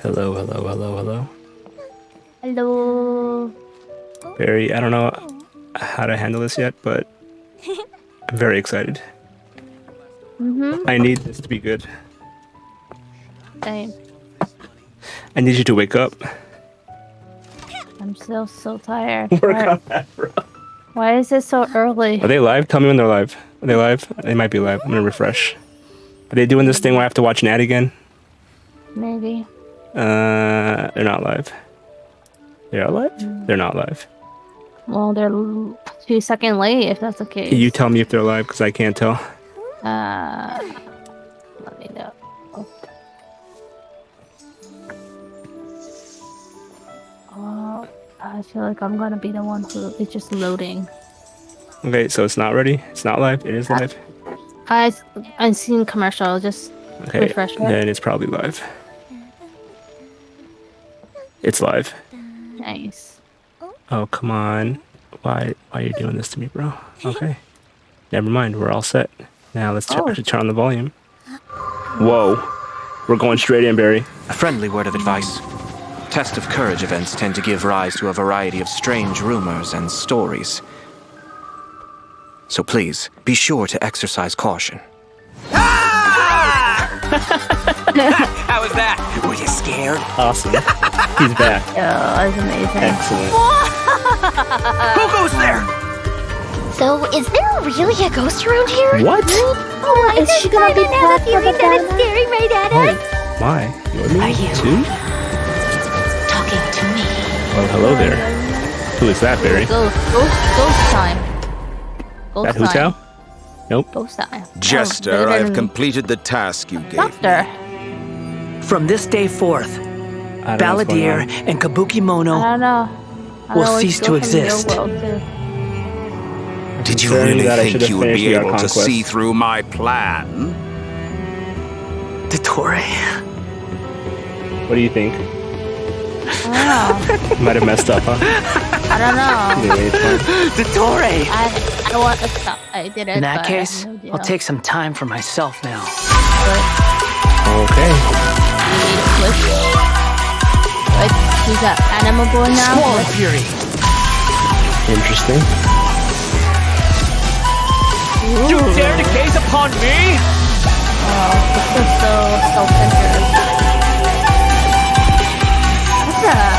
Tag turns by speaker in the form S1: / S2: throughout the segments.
S1: Hello, hello, hello, hello.
S2: Hello.
S1: Barry, I don't know how to handle this yet, but I'm very excited. I need this to be good.
S2: Same.
S1: I need you to wake up.
S2: I'm still so tired.
S1: Work on that, bro.
S2: Why is it so early?
S1: Are they live? Tell me when they're live. Are they live? They might be live. I'm gonna refresh. Are they doing this thing where I have to watch an ad again?
S2: Maybe.
S1: They're not live. They are live? They're not live.
S2: Well, they're 2 seconds late if that's the case.
S1: You tell me if they're live, because I can't tell.
S2: Let me know. Oh, I feel like I'm gonna be the one who is just loading.
S1: Okay, so it's not ready? It's not live? It is live?
S2: I seen commercial, just refresh it.
S1: Then it's probably live. It's live.
S2: Nice.
S1: Oh, come on. Why are you doing this to me, bro? Okay. Never mind, we're all set. Now let's turn on the volume. Whoa. We're going straight in, Barry.
S3: A friendly word of advice. Test of courage events tend to give rise to a variety of strange rumors and stories. So please, be sure to exercise caution.
S4: How was that? Were you scared?
S1: Awesome. He's back.
S2: Oh, that's amazing.
S1: Excellent.
S4: Who goes there?
S5: So, is there really a ghost around here?
S1: What?
S5: Oh,
S2: Is she gonna be
S5: have a
S2: part of
S5: feeling
S2: the
S5: that it's
S2: band?
S5: staring right at
S1: Oh,
S5: us?
S1: my. You're me?
S5: Are you?
S1: Too?
S5: Talking to me.
S1: Well, hello there. Who is that, Barry?
S2: Ghost time. Ghost
S1: That Hu
S2: time.
S1: Tao? Nope.
S2: Ghost time.
S6: Jester,
S2: better
S6: I have
S2: than
S6: completed the task you gave me.
S2: Doctor.
S4: From this day forth,
S1: I don't know what's going
S4: Balladeer
S1: on.
S4: and Kabuki Mono
S2: I don't know.
S4: will
S2: always
S4: cease
S2: go
S4: to
S2: from your
S4: exist.
S2: world, too.
S6: Did you
S1: Concerning
S6: really
S1: that, I should
S6: think
S1: have
S6: you would
S1: finished
S6: be
S1: your
S6: able to
S1: conquest.
S6: see through my plan?
S4: Dottore.
S1: What do you think?
S2: I don't know.
S1: Might have messed up, huh?
S2: I don't know.
S1: Anyway, it's fine.
S4: Dottore!
S2: I don't want to stop. I did it.
S4: In that
S2: but
S4: case,
S2: no deal.
S4: I'll take some time for myself now.
S1: Okay.
S2: Like, he's an animal boy now.
S4: Squall of Fury!
S1: Interesting.
S4: You dare to gaze upon me?
S2: This is so self-centered. What's that?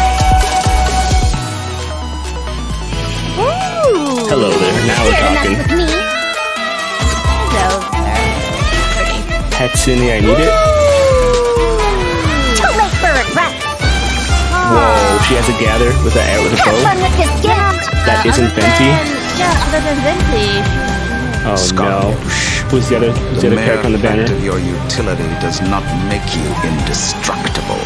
S2: Ooh!
S1: Hello there. Now we're talking.
S5: With me?
S2: Hello there. Pretty.
S1: Hatsune, I need it.
S5: Too late for regret.
S1: Whoa, she has to gather with a
S5: Have
S1: bow.
S5: fun with this gift.
S1: That isn't Venti.
S2: Other than Venti.
S1: Oh no.
S6: Scaramouche.
S1: Who's the other
S6: The
S1: character on the
S6: mere fact
S1: banner?
S6: of your utility does not make you indestructible.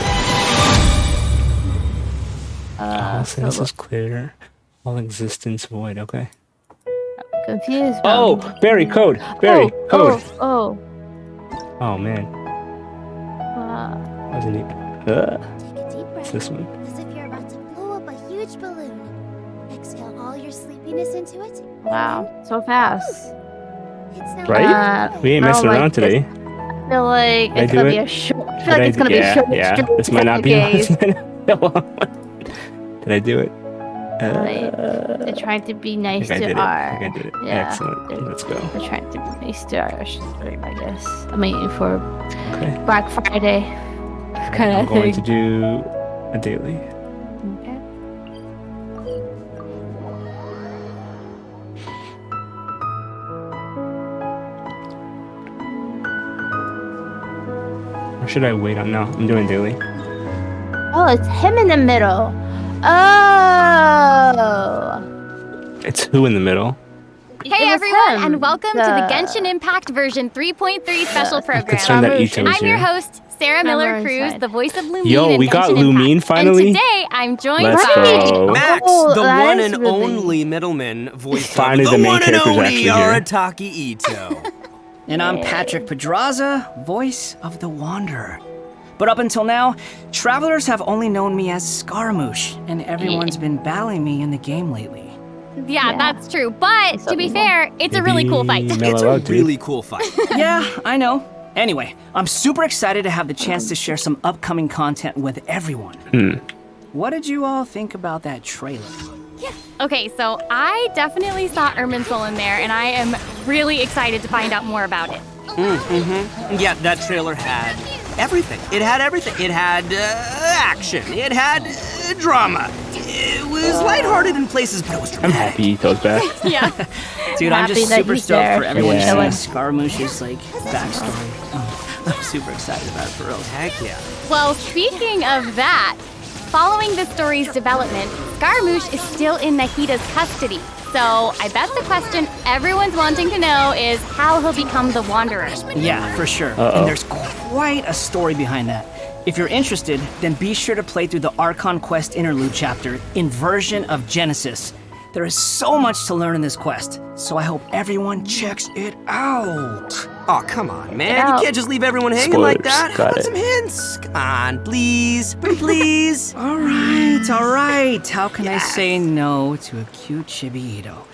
S1: All senses clear. All existence void. Okay.
S2: Confused.
S1: Oh, Barry, code. Barry, code.
S2: Oh.
S1: Oh man. Wasn't he?
S5: Take a deep breath.
S1: This one.
S5: As if you're about to blow up a huge balloon. Exhale all your sleepiness into it.
S2: Wow. So fast.
S5: It's not
S1: Right? We ain't messing
S2: like
S1: around today.
S2: I feel like
S1: Did I
S2: it's
S1: do
S2: gonna be
S1: it?
S2: a short. I feel like it's gonna be a
S1: Yeah,
S2: short.
S1: yeah.
S2: stream
S1: This might not be.
S2: days.
S1: This might not be a long one. Did I do it?
S2: They're trying to be
S1: I
S2: nice
S1: think I
S2: to
S1: did it.
S2: our.
S1: I think I did it.
S2: Yeah,
S1: Excellent. Let's go.
S2: They're trying to be nice to our stream, I guess. I mean, for
S1: Okay.
S2: Black Friday kind
S1: I'm
S2: of
S1: going
S2: thing.
S1: to do a daily.
S2: Okay.
S1: Or should I wait on? No, I'm doing daily.
S2: Oh, it's him in the middle. Oh.
S1: It's who in the middle?
S5: Hey
S2: It was
S5: everyone,
S2: him.
S5: and welcome to the Genshin Impact version 3.3 special program.
S1: Concerned that Ito is
S5: I'm your
S1: here.
S5: host, Sarah Miller
S2: Camera
S5: Cruz,
S2: inside.
S5: the voice of Lumine.
S1: Yo,
S5: in
S1: we got
S5: Genshin
S1: Lumine
S5: Impact.
S1: finally?
S5: And today I'm joined
S1: Let's
S5: by
S1: go.
S7: Max,
S2: Oh,
S7: the
S2: that
S7: one
S2: is
S7: and
S2: really-
S7: only middleman voice
S1: Finally
S7: of
S1: the
S7: the
S1: main
S7: one and
S1: character's
S7: only
S1: actually here.
S7: Arataki Ito. And I'm Patrick Pedraza, voice of the Wanderer. But up until now, travelers have only known me as Scaramouche, and everyone's been battling me in the game lately.
S5: Yeah, that's true. But
S2: So
S5: to be
S2: evil.
S5: fair, it's a really cool fight.
S1: Mellow
S7: It's a
S1: out, dude.
S7: really cool fight. Yeah, I know. Anyway, I'm super excited to have the chance to share some upcoming content with everyone. What did you all think about that trailer?
S8: Okay, so I definitely saw Irminsul in there, and I am really excited to find out more about it.
S4: Yeah, that trailer had everything. It had everything. It had action. It had drama. It was lighthearted in places, but it was
S1: I'm
S4: dramatic.
S1: happy he goes back.
S8: Yeah.
S7: Dude, I'm
S2: Happy
S7: just
S2: that
S7: super
S2: he's
S7: stoked
S2: there.
S7: for everyone to
S1: Yeah.
S7: see Scaramouche's backstory. I'm super excited about it for real.
S4: Heck yeah.
S8: Well, speaking of that, following the story's development, Scaramouche is still in Nahida's custody. So I bet the question everyone's wanting to know is how he'll become the Wanderer.
S7: Yeah, for sure. And there's quite a story behind that. If you're interested, then be sure to play through the Archon Quest interlude chapter, Inversion of Genesis. There is so much to learn in this quest, so I hope everyone checks it out.
S4: Oh, come on, man.
S2: Get out.
S4: You can't just leave everyone hanging like
S1: Spoilers.
S4: that. How
S1: Got
S4: about
S1: it.
S4: some hints? Come on, please. Please.
S7: All right. How can I say no to a cute chibi-ito?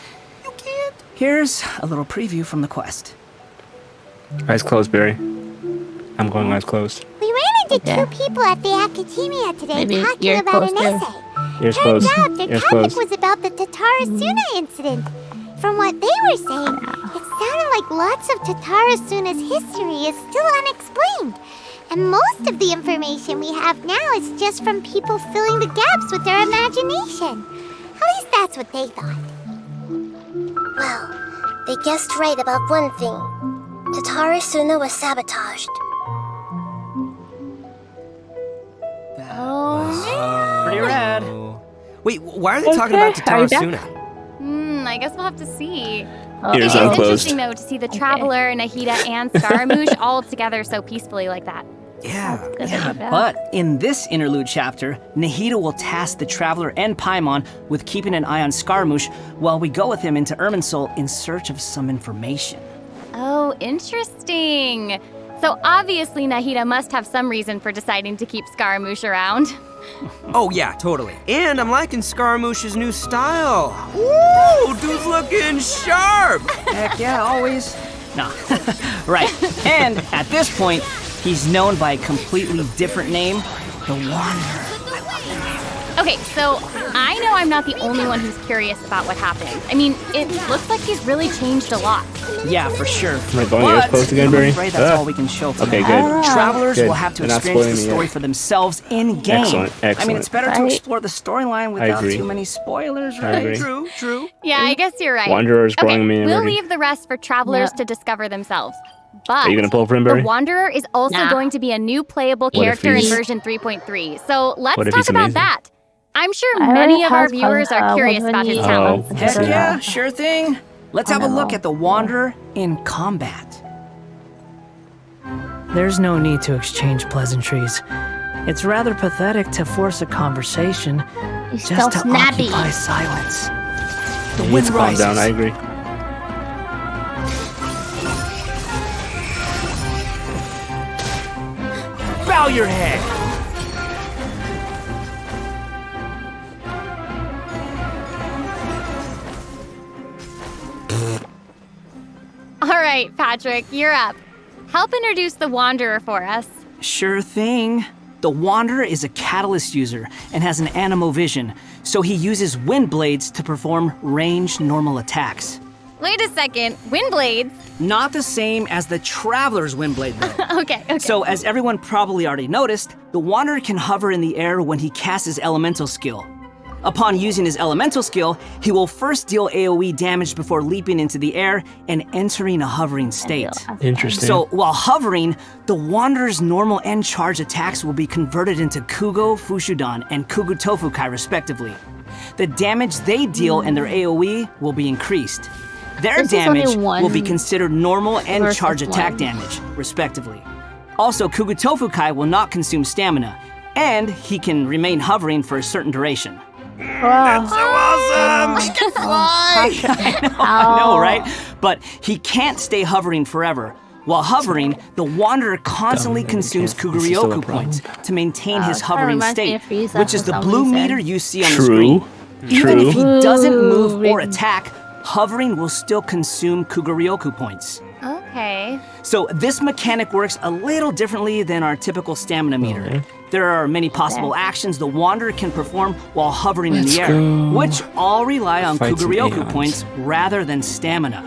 S4: You can't.
S7: Here's a little preview from the quest.
S1: Eyes closed, Barry. I'm going eyes closed.
S5: We ran into
S2: Yeah.
S5: 2 people at the academia today
S2: Maybe
S5: talking
S2: ear
S5: about an
S2: closer.
S5: essay.
S1: Ears
S5: Turns
S1: closed.
S5: out their
S1: Ears
S5: topic
S1: closed.
S5: was about the Tatarasuna incident. From what they were saying, it sounded like lots of Tatarasuna's history is still unexplained. And most of the information we have now is just from people filling the gaps with their imagination. At least that's what they thought. Well, they guessed right about one thing. Tatarasuna was sabotaged.
S7: Pretty rad.
S4: Wait, why are they talking about
S2: Okay, are you back?
S4: Tatarasuna?
S8: I guess we'll have to see.
S1: Ears
S8: It's
S1: unclosed.
S8: interesting, though, to see the Traveler, Nahida, and Scaramouche all together so peacefully like that.
S4: Yeah.
S2: Good that
S7: Yeah,
S2: you're back.
S7: but in this interlude chapter, Nahida will task the Traveler and Paimon with keeping an eye on Scaramouche while we go with him into Irminsul in search of some information.
S8: Oh, interesting. So obviously Nahida must have some reason for deciding to keep Scaramouche around.
S4: Oh, yeah, totally. And I'm liking Scaramouche's new style. Ooh, dude's looking sharp.
S7: Heck yeah, always. Nah. Right. And at this point, he's known by a completely different name, the Wanderer.
S8: Okay, so I know I'm not the only one who's curious about what happened. I mean, it looks like he's really changed a lot.
S7: Yeah, for sure.
S1: Am I going ears
S7: But
S1: closed again,
S7: I'm
S1: Barry?
S7: afraid that's
S1: Ah.
S7: all we can show for
S1: Okay,
S7: now.
S1: good.
S7: Travelers
S1: Good.
S7: will have to
S1: They're not
S7: experience the
S1: spoiling me
S7: story
S1: yet.
S7: for themselves in game.
S1: Excellent,
S7: I mean,
S1: excellent.
S7: it's better to
S2: Right.
S7: explore the storyline without
S1: agree.
S7: too many spoilers,
S1: I
S7: right?
S1: agree.
S4: True.
S8: Yeah, I guess you're right.
S1: Wanderer's
S8: Okay,
S1: growing me
S8: we'll
S1: already.
S8: leave the rest for travelers
S2: Yeah.
S8: to discover themselves. But
S1: Are you gonna pull for him,
S8: the
S1: Barry?
S8: Wanderer is also
S2: Nah.
S8: going to be a new playable
S1: What if
S8: character in
S1: he's-
S8: version 3.3. So let's
S1: What if
S8: talk
S1: he's
S8: about
S1: amazing?
S8: that. I'm sure
S2: I
S8: many
S2: already
S8: of our
S2: have
S8: viewers are curious about his
S2: Oh.
S8: talents.
S7: Heck
S2: Yeah.
S7: yeah, sure thing. Let's have a look
S2: Anemo.
S7: at the Wanderer in combat. There's no need to exchange pleasantries. It's rather pathetic to force a conversation
S2: He's
S7: just
S2: still
S7: to
S2: snappy.
S7: occupy silence. The
S1: He
S7: wind
S1: needs to calm
S7: rises.
S1: down, I agree.
S4: Bow your head.
S8: All right, Patrick, you're up. Help introduce the Wanderer for us.
S7: Sure thing. The Wanderer is a catalyst user and has an anemo vision, so he uses wind blades to perform ranged normal attacks.
S8: Wait a second, wind blades?
S7: Not the same as the Traveler's wind blade, though.
S8: Okay.
S7: So, as everyone probably already noticed, the Wanderer can hover in the air when he casts his elemental skill. Upon using his elemental skill, he will first deal AoE damage before leaping into the air and entering a hovering state.
S1: Interesting.
S7: So, while hovering, the Wanderer's normal and charge attacks will be converted into Kugo, Fushudan, and Kugu Tofukai, respectively. The damage they deal and their AoE will be increased. Their
S2: This is only
S7: damage
S2: one
S7: will be considered normal and
S2: versus
S7: charge attack
S2: one.
S7: damage, respectively. Also, Kugu Tofukai will not consume stamina, and he can remain hovering for a certain duration.
S2: Wow.
S4: So awesome. He can fly.
S7: I know, right? But he can't stay hovering forever. While hovering, the Wanderer constantly consumes
S1: This is still a
S7: Kuguryoku
S1: problem.
S7: points to maintain his
S2: kinda
S7: hovering
S2: reminds me
S7: state,
S2: of Frieza
S7: which is
S2: for
S7: the
S2: some
S7: blue
S2: reason.
S7: meter you see on the
S1: True.
S7: screen. Even if he doesn't move or
S2: Ooh.
S7: attack, hovering will still consume Kuguryoku points.
S8: Okay. Okay.
S7: So this mechanic works a little differently than our typical stamina meter. There are many possible actions the Wanderer can perform while hovering in the air, which all rely on
S1: Fight some
S7: Kuguryoku
S1: aeons.
S7: points rather than stamina.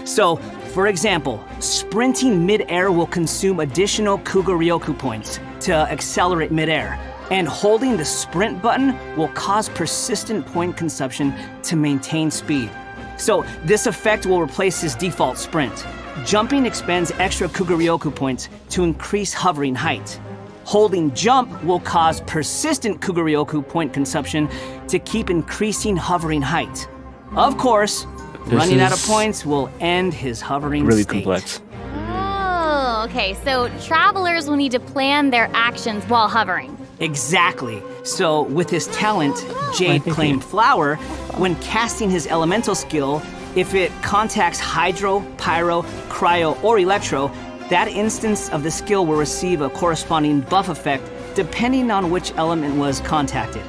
S7: So, for example, sprinting mid-air will consume additional Kuguryoku points to accelerate mid-air, and holding the sprint button will cause persistent point consumption to maintain speed. So this effect will replace his default sprint. Jumping expends extra Kuguryoku points to increase hovering height. Holding jump will cause persistent Kuguryoku point consumption to keep increasing hovering height. Of course, running out of
S1: is
S7: points will end his hovering
S1: Really
S7: state.
S1: complex.
S8: Oh, okay. So travelers will need to plan their actions while hovering.
S7: Exactly. So with his talent, Jade Claim Flower, when casting his elemental skill, if it contacts Hydro, Pyro, Cryo, or Electro, that instance of the skill will receive a corresponding buff effect depending on which element was contacted.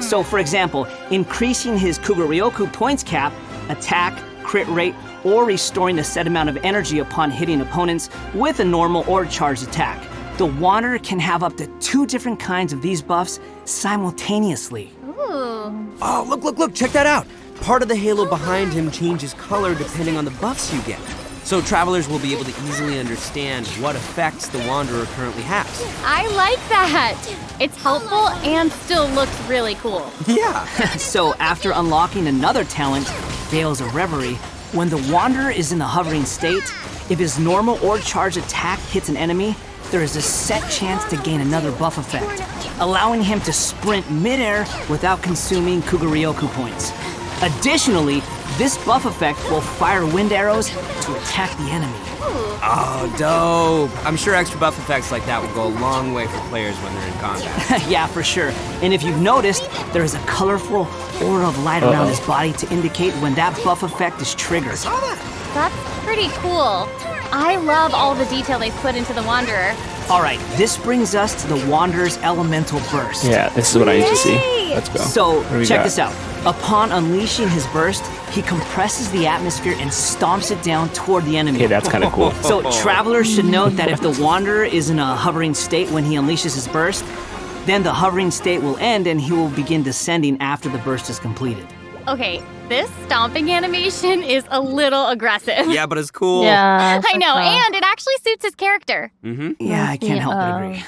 S7: So for example, increasing his Kuguryoku points cap, attack, crit rate, or restoring a set amount of energy upon hitting opponents with a normal or charged attack. The Wanderer can have up to 2 different kinds of these buffs simultaneously.
S8: Ooh.
S4: Oh, look, check that out. Part of the halo behind him changes color depending on the buffs you get. So travelers will be able to easily understand what effects the Wanderer currently has.
S8: I like that. It's helpful and still looks really cool.
S4: Yeah.
S7: So after unlocking another talent, Veils of Reverie, when the Wanderer is in the hovering state, if his normal or charged attack hits an enemy, there is a set chance to gain another buff effect, allowing him to sprint midair without consuming Kuguryoku points. Additionally, this buff effect will fire wind arrows to attack the enemy.
S4: Oh, dope. I'm sure extra buff effects like that will go a long way for players when they're in combat.
S7: Yeah, for sure. And if you've noticed, there is a colorful aura of light around his body to indicate when that buff effect is triggered.
S8: That's pretty cool. I love all the detail they've put into the Wanderer.
S7: All right, this brings us to the Wanderer's elemental burst.
S1: Yeah, this is what I need to see.
S8: Yay!
S1: Let's go.
S7: So,
S1: What do we
S7: check
S1: got?
S7: this out. Upon unleashing his burst, he compresses the atmosphere and stomps it down toward the enemy.
S1: Okay, that's kind of cool.
S7: So, travelers should note that if the Wanderer is in a hovering state when he unleashes his burst, then the hovering state will end and he will begin descending after the burst is completed.
S8: Okay, this stomping animation is a little aggressive.
S4: Yeah, but it's cool.
S2: Yeah.
S8: I know, and it actually suits his character.
S7: Yeah, I can't help but agree.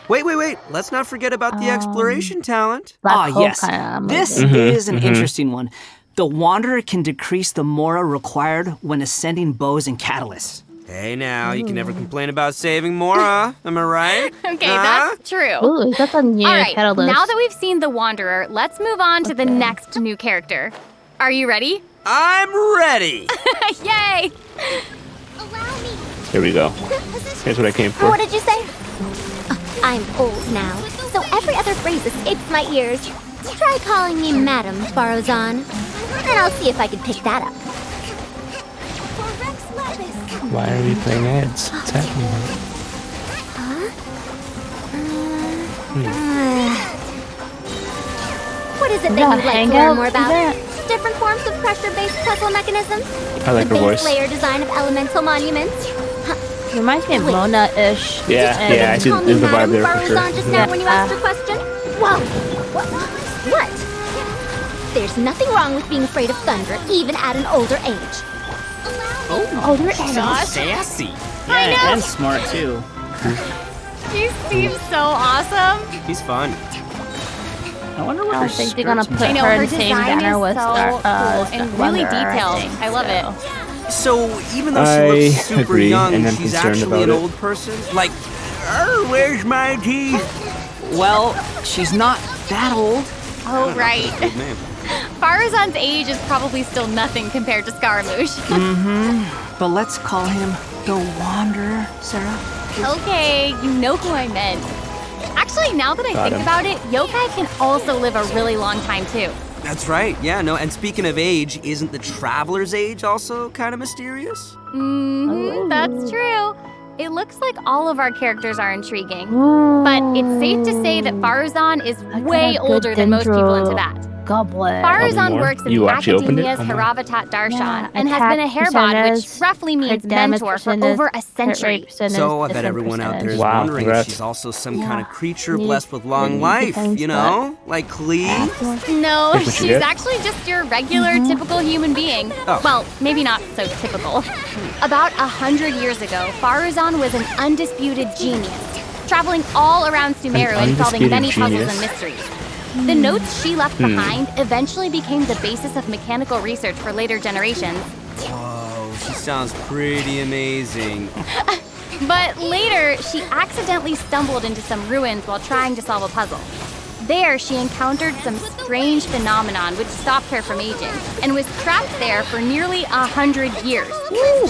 S4: Wait. Let's not forget about the exploration talent.
S2: Black hole
S7: Yes.
S2: kinda
S7: This
S2: movie.
S7: is an interesting one. The Wanderer can decrease the Mora required when ascending bows and catalysts.
S4: Hey now, you can never complain about saving Mora. Am I right?
S8: Okay,
S4: Huh?
S8: that's true.
S2: Ooh, that's a new
S8: All right,
S2: catalyst.
S8: now that we've seen the Wanderer, let's move on to the next new character. Are you ready?
S4: I'm ready.
S8: Yay!
S5: Allow me.
S1: Here we go. Here's what I came for.
S5: What did you say? I'm old now, so every other phrase escapes my ears. Try calling me Madam Barozan, and I'll see if I can pick that up.
S1: Why are we playing ads? What's happening?
S5: What is it
S2: Yeah,
S5: that you'd like to
S2: hangout
S5: learn more about?
S2: event.
S5: Different forms of pressure-based puzzle mechanisms?
S1: I like
S5: the
S1: her
S5: base
S1: voice.
S5: layer design of elemental monuments?
S2: Reminds me of Mona-ish.
S1: Yeah,
S2: And-
S1: yeah, I see
S5: Call me
S1: there's a vibe
S5: Madam
S1: there for sure.
S5: Barozan just now when you asked your question? Whoa! What? There's nothing wrong with being afraid of thunder, even at an older age.
S2: Older age.
S4: Sassy.
S8: I know.
S7: And smart too.
S8: He seems so awesome.
S4: He's fun.
S7: I wonder what
S2: I
S7: her
S2: think they're gonna
S7: skirt's
S2: put
S8: I know,
S2: her
S8: her
S2: in the same
S8: design
S2: banner
S8: is
S2: with
S8: so
S2: Star,
S8: cool and really
S2: Wanderer,
S8: detailed.
S2: think,
S8: I love it.
S2: so.
S4: So even though she
S1: I
S4: looks super
S1: agree,
S4: young,
S1: and I'm
S4: she's
S1: concerned
S4: actually an
S1: about it.
S4: old person. Like, where's my teeth?
S7: Well, she's not that old.
S8: Oh, right.
S4: Good name.
S8: Farazan's age is probably still nothing compared to Scaramouche.
S7: But let's call him the Wanderer, Sarah.
S8: Okay, you know who I meant. Actually, now that I
S1: Got
S8: think
S1: him.
S8: about it, yokai can also live a really long time too.
S4: That's right. Yeah, no. And speaking of age, isn't the traveler's age also kind of mysterious?
S8: That's true. It looks like all of our characters are intriguing.
S2: Ooh.
S8: But it's safe to say that Farazan is way
S2: got a good
S8: older than most people
S2: dendro.
S8: in Tibet.
S2: goblet.
S8: Faruzan
S1: more.
S8: works in
S1: You
S8: the
S1: actually opened it?
S8: Academia's
S1: Oh my.
S8: Haravatat Darshan
S2: Yeah,
S8: and has
S2: attack
S8: been a hairbod, which
S2: percentage,
S8: roughly means
S2: crit damage
S8: mentor for
S2: percentage,
S8: over a
S2: crit
S8: century.
S2: rate percentage,
S4: So I bet
S2: different
S4: everyone out there is
S2: percentage.
S1: Wow,
S4: wondering if
S1: congrats.
S4: she's also some
S2: Yeah.
S4: kind of creature
S2: Neat-
S4: blessed with long
S2: neat
S4: life,
S2: things,
S4: you know? Like Klee?
S8: No,
S1: Here's what you
S8: she's
S1: get.
S8: actually just your regular, typical human being.
S4: Oh.
S8: Well, maybe not so typical. About 100 years ago, Faruzan was an undisputed genius, traveling all around Sumeru and solving
S1: undisputed
S8: many puzzles
S1: genius.
S8: and mysteries. The notes she left behind eventually became the basis of mechanical research for later generations.
S4: Whoa, she sounds pretty amazing.
S8: But later, she accidentally stumbled into some ruins while trying to solve a puzzle. There, she encountered some strange phenomenon which stopped her from aging, and was trapped there for nearly 100 years.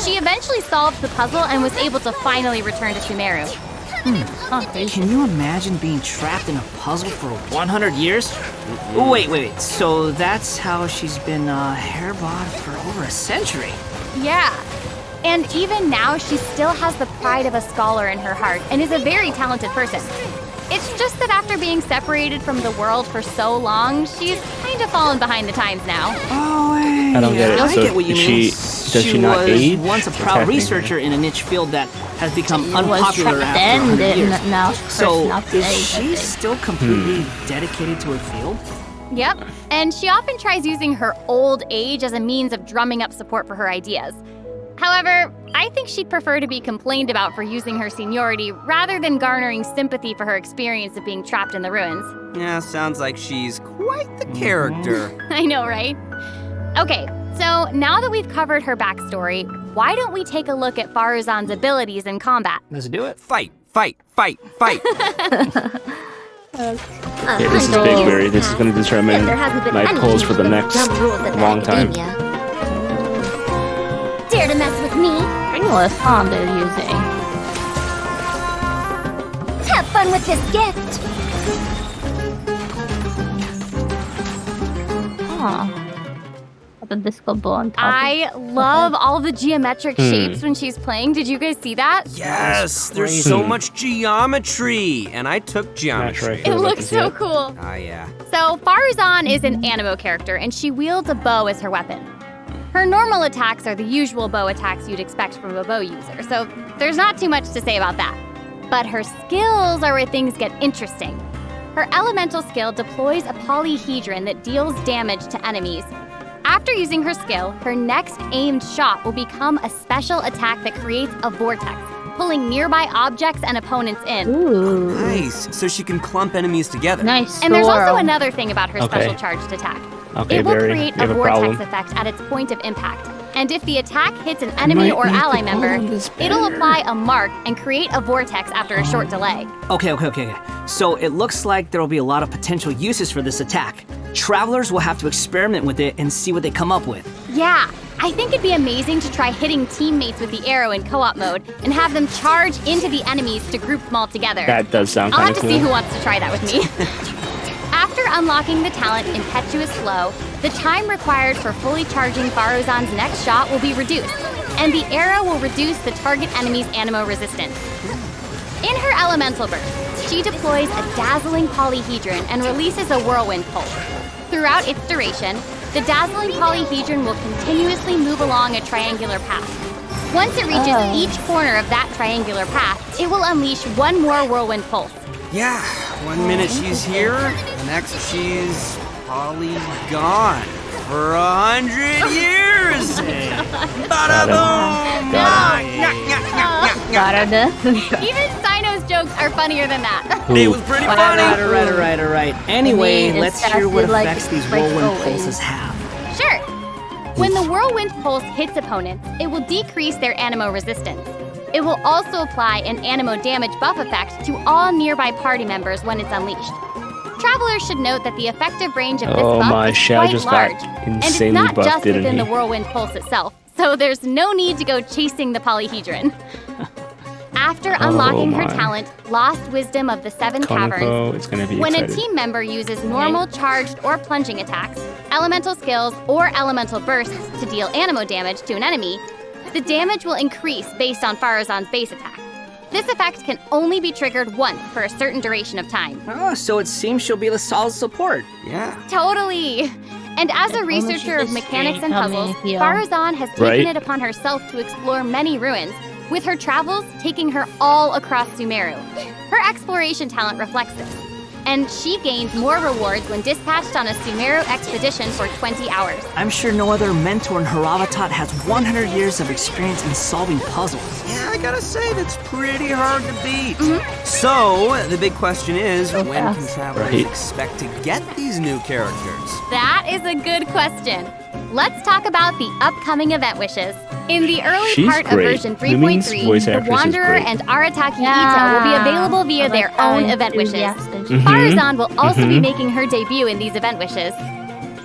S8: She eventually solved the puzzle and was able to finally return to Sumeru.
S7: Can you imagine being trapped in a puzzle for 100 years? Wait. So that's how she's been hairbod for over a century.
S8: Yeah. And even now, she still has the pride of a scholar in her heart and is a very talented person. It's just that after being separated from the world for so long, she's kind of fallen behind the times now.
S7: Oh, wait.
S1: I don't get it.
S7: I
S1: So
S7: get what you
S1: is
S7: mean.
S1: does she not
S7: was
S1: age?
S7: once a
S1: What's
S7: proud
S1: happening
S7: researcher in a niche field that has become
S2: Was
S7: unpopular
S2: trapped
S7: after 100
S2: then,
S7: years.
S2: now
S7: So
S2: not
S7: is
S2: age, I
S7: she
S2: think.
S7: still completely dedicated to her field?
S8: Yep. And she often tries using her old age as a means of drumming up support for her ideas. However, I think she'd prefer to be complained about for using her seniority rather than garnering sympathy for her experience of being trapped in the ruins.
S4: Yeah, sounds like she's quite the character.
S8: I know, right? Okay, so now that we've covered her backstory, why don't we take a look at Faruzan's abilities in combat?
S7: Let's do it.
S4: Fight.
S1: Okay, this is big, Barry. This is going to determine my pulls for the next long time.
S5: Dare to mess with me?
S2: English song they're using.
S5: Have fun with this gift.
S2: Oh. The disco ball on top.
S8: I love all the geometric shapes when she's playing. Did you guys see that?
S4: Yes, there's so much geometry. And I took geometry.
S8: It looks so cool.
S4: Ah, yeah.
S8: So Faruzan is an anemo character, and she wields a bow as her weapon. Her normal attacks are the usual bow attacks you'd expect from a bow user, so there's not too much to say about that. But her skills are where things get interesting. Her elemental skill deploys a polyhedron that deals damage to enemies. After using her skill, her next aimed shot will become a special attack that creates a vortex, pulling nearby objects and opponents in.
S2: Ooh.
S4: Nice. So she can clump enemies together.
S2: Nice.
S8: And there's also
S2: swirl.
S8: another thing about her special
S1: Okay.
S8: charged attack.
S1: Okay,
S8: It will
S1: Barry,
S8: create
S1: you
S8: a
S1: have a
S8: vortex
S1: problem.
S8: effect at its point of impact. And if the attack hits an enemy or ally member, it'll apply a mark and create a vortex after a short delay.
S7: Okay. So it looks like there will be a lot of potential uses for this attack. Travelers will have to experiment with it and see what they come up with.
S8: Yeah, I think it'd be amazing to try hitting teammates with the arrow in co-op mode and have them charge into the enemies to group them all together.
S1: That does sound
S8: I'll
S1: kind
S8: have
S1: of
S8: to see who
S1: cool.
S8: wants to try that with me. After unlocking the talent Impetuous Flow, the time required for fully charging Faruzan's next shot will be reduced, and the arrow will reduce the target enemy's anemo resistance. In her elemental burst, she deploys a dazzling polyhedron and releases a whirlwind pulse. Throughout its duration, the dazzling polyhedron will continuously move along a triangular path. Once it reaches each corner of that triangular path, it will unleash one more whirlwind pulse.
S4: Yeah, 1 minute she's here, the next she's probably gone for 100 years. Bada boom!
S8: Even Sino's jokes are funnier than that.
S4: It was pretty funny.
S7: All right. Anyway,
S2: I mean,
S7: let's
S2: it's
S7: hear what
S2: actually like-
S7: effects these
S2: like
S7: whirlwind
S2: always.
S7: pulses have.
S8: Sure. When the whirlwind pulse hits opponents, it will decrease their anemo resistance. It will also apply an anemo damage buff effect to all nearby party members when it's unleashed. Travelers should note that the effective range of this
S1: Oh,
S8: buff
S1: my
S8: is
S1: Shao
S8: quite
S1: just
S8: large,
S1: got
S8: and it's
S1: insanely
S8: not
S1: buffed,
S8: just
S1: didn't
S8: within
S1: he?
S8: the whirlwind pulse itself, so there's no need to go chasing the polyhedron. After unlocking her
S1: my.
S8: talent, Lost Wisdom of the Seven Caverns,
S1: Konako, it's going to be
S8: when
S1: excited.
S8: a team member uses normal, charged, or plunging attacks, elemental skills, or elemental bursts to deal anemo damage to an enemy, the damage will increase based on Faruzan's base attack. This effect can only be triggered once for a certain duration of time.
S7: Oh, so it seems she'll be the solid support.
S4: Yeah.
S8: Totally! And as a
S2: only
S8: researcher
S2: she
S8: of
S2: could
S8: mechanics
S2: string
S8: and
S2: coming
S8: puzzles,
S2: here.
S8: Farazan has taken
S1: Right.
S8: it upon herself to explore many ruins, with her travels taking her all across Sumeru. Her exploration talent reflects this, and she gains more rewards when dispatched on a Sumeru expedition for 20 hours.
S7: I'm sure no other mentor in Haravatat has 100 years of experience in solving puzzles.
S4: Yeah, I gotta say, that's pretty hard to beat. So, the big question is, when can
S2: fast.
S4: travelers
S1: Right.
S4: expect to get these new characters?
S8: That is a good question. Let's talk about the upcoming event wishes. In the early
S1: She's
S8: part
S1: great.
S8: of version
S1: Lumi's
S8: 3.3,
S1: voice
S8: the
S1: actress is
S8: Wanderer
S1: great.
S8: and Arataki
S2: Yeah.
S8: Ito will be available via
S2: I
S8: their
S2: like how
S8: own event wishes.
S2: enthusiastic.
S8: Farazan will also be making her debut in these event wishes.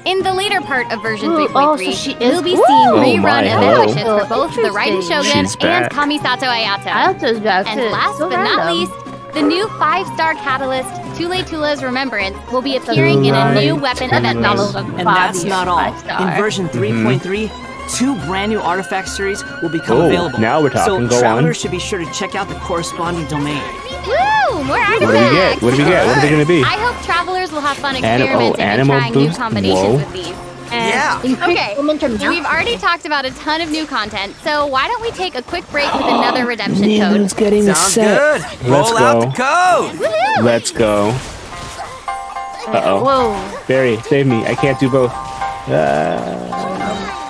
S8: In the later part of version
S2: Ooh,
S8: 3.3,
S2: oh, so she is-
S8: we'll be
S2: Ooh.
S8: seeing
S1: Oh
S8: rerun
S1: my,
S8: event
S1: hello.
S8: wishes for both the Raiden
S2: Interesting.
S8: Shogun
S1: She's
S8: and
S1: back.
S8: Kamisato Ayato.
S2: Ayato's back
S8: And
S2: too.
S8: last
S2: So
S8: but not
S2: random.
S8: least, the new 5-star catalyst, Tule Tula's Remembrance, will be appearing in a new weapon event
S1: Tule.
S8: wish.
S7: And that's not all. In version 3.3, 2 brand new artifact series will become
S1: Oh,
S7: available.
S1: now we're talking.
S7: So
S1: Go
S7: travelers
S1: on.
S7: should be sure to check out the corresponding domain.
S8: Woo! More artifacts!
S1: What do we get? What do we get? What are they gonna be?
S8: I hope travelers will have fun
S1: oh,
S8: experimenting and
S1: animal
S8: trying new
S1: boost?
S8: combinations
S1: Whoa.
S8: with these.
S4: Yeah.
S8: Okay, we've already talked about a ton of new content, so why don't we take a quick break with another redemption code?
S1: getting
S4: Sounds good.
S1: Let's
S4: Roll out the
S1: go.
S4: code.
S8: Woohoo!
S1: Let's go. Uh-oh.
S2: Whoa.
S1: Barry, save me. I can't do both.